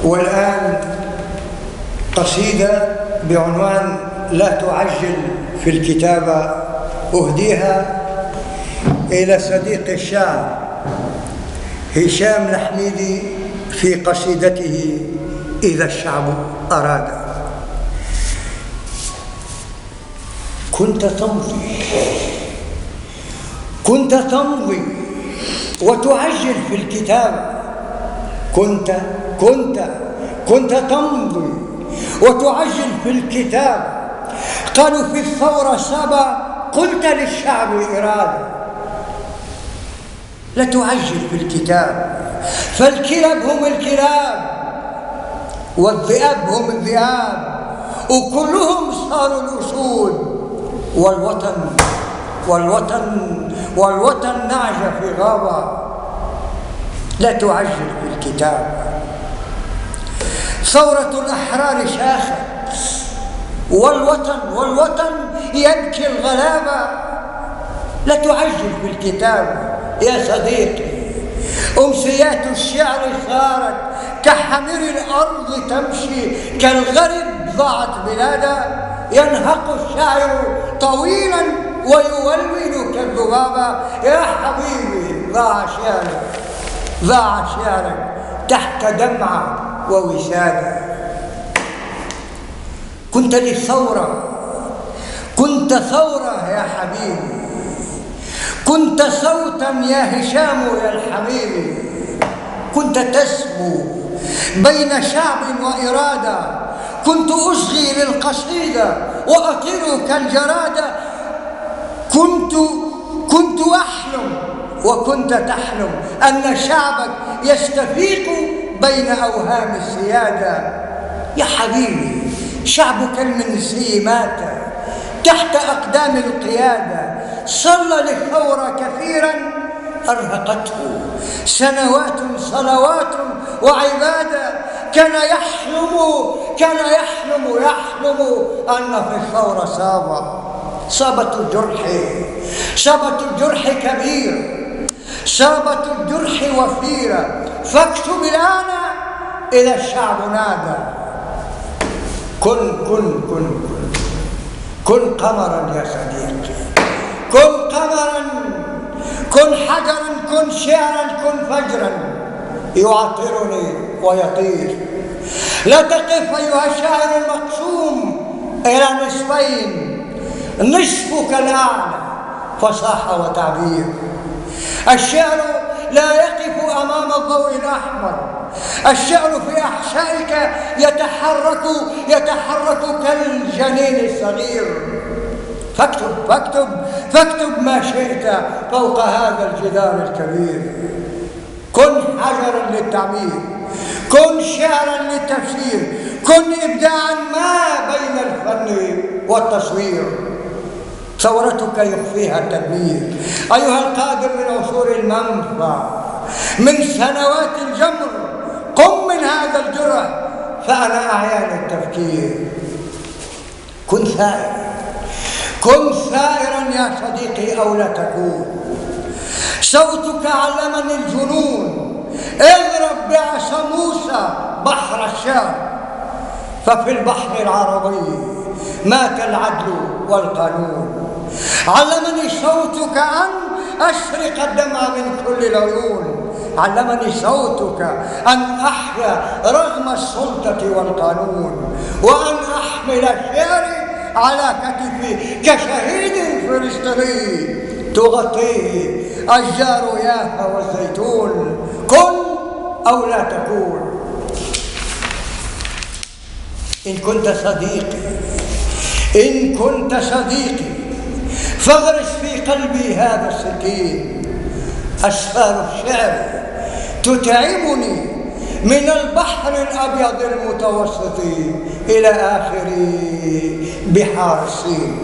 والآن قصيدة بعنوان لا تعجل في الكتابة أهديها إلى صديق الشاعر هشام الحميدي في قصيدته إذا الشعب أراد. كنت تمضي وتعجل في الكتابة. كنت تمضي وتعجل في الكتابة. قالوا في الثورة سبا قلت للشعب إرادة. لا تعجل في الكتابة، فالكلاب هم الكلاب والذئاب هم الذئاب وكلهم صاروا الأسود. والوطن نعجة في غابة. لا تعجل في الكتابة. ثورة الأحرار شاخت والوطن يبكي الغلابة. لا تعجل في الكتابة يا صديقي. أمسيات الشعر صارت كحمير الأرض تمشي، كالغرب ضاعت بلاده. ينهق الشاعر طويلا ويولول كالذبابة. يا حبيبي ضاع شعرك تحت دمعة ووسادة. كنت ثورة يا حبيبي. كنت صوتا يا هشام يا الحبيبي. كنت تسمو بين شعب وإرادة. كنت أصغي للقصيدة وأطير كالجرادة. كنت أحلم وكنت تحلم أن شعبك يستفيق بين أوهام السيادة. يا حبيبي شعبك المنسي مات تحت أقدام القيادة. صلى للثورة كثيرا أرهقته سنوات صلوات وعبادة. كان يحلم أن في الثورة صابت الجرح كبير، صابت الجرح وفيرة. فاكتب الآن إذا الشعب نادى. كن قمرا يا صديقي. كن قمرا، كن حجرا، كن شعرا، كن فجرا يعطرني ويطير. لا تقف أيها الشاعر المقسوم إلى نصفين. نصفك الأعلى فصاحة وتعبير. الشعر لا يقف أمام الضوء الأحمر. الشعر في أحشائك يتحرك كالجنين الصغير. فاكتب ما شئت فوق هذا الجدار الكبير. كن حجرا للتعبير، كن شعرا للتفسير، كن إبداعا ما بين الفن والتصوير. ثورتك يخفيها التدبير أيها القادر من عصور المنفى، من سنوات الجمر. قم من هذا الجرح فأنا أعيان التفكير. كن ثائرا يا صديقي أو لا تكون. صوتك علمني الجنون. اضرب بعصا موسى بحر الشام، ففي البحر العربي مات العدل والقانون. علمني صوتك أن أشرق الدمع من كل العيون. علمني صوتك أن أحيا رغم السلطة والقانون، وأن أحمل شعري على كتفي كشهيد فلسطيني تغطيه أشجار يافا والزيتون. كن أو لا تكون. إن كنت صديقي فاغرس في قلبي هذا السكين. أسفار الشعر تتعبني من البحر الأبيض المتوسط إلى آخر بحار الصين.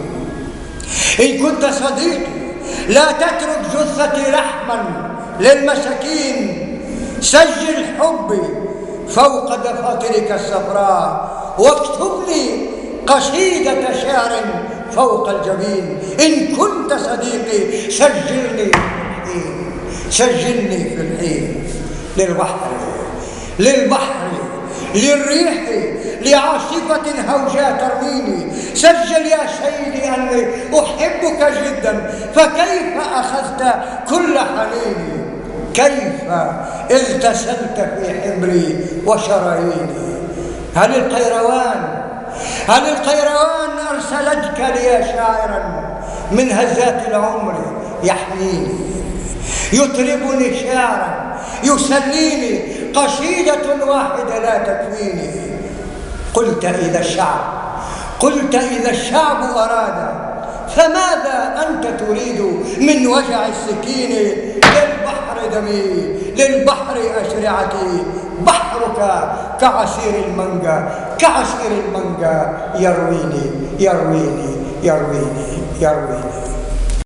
إن كنت صديقي لا تترك جثتي لحما للمساكين. سجل حبي فوق دفاترك الصفراء، واكتب لي قصيدة شعر فوق الجبين. إن كنت صديقي سجلني في الحين للبحر للريح لعاصفة هوجاء ترميني. سجل يا سيدي أني أحبك جدا، فكيف أخذت كل حنيني؟ كيف اغتسلت في حبري وشراييني؟ هل القيروان أرسلتك لي شاعرا من هزات العمر يحميني، يطربني شعرا يسليني، قصيدة واحدة لا تكفيني. قلت إذا الشعب أراد، فماذا أنت تريد من وجع السكين؟ للبحر دمي، للبحر أشرعتي، بحرك كعصير المانجا يرويني يرويني يرويني يرويني.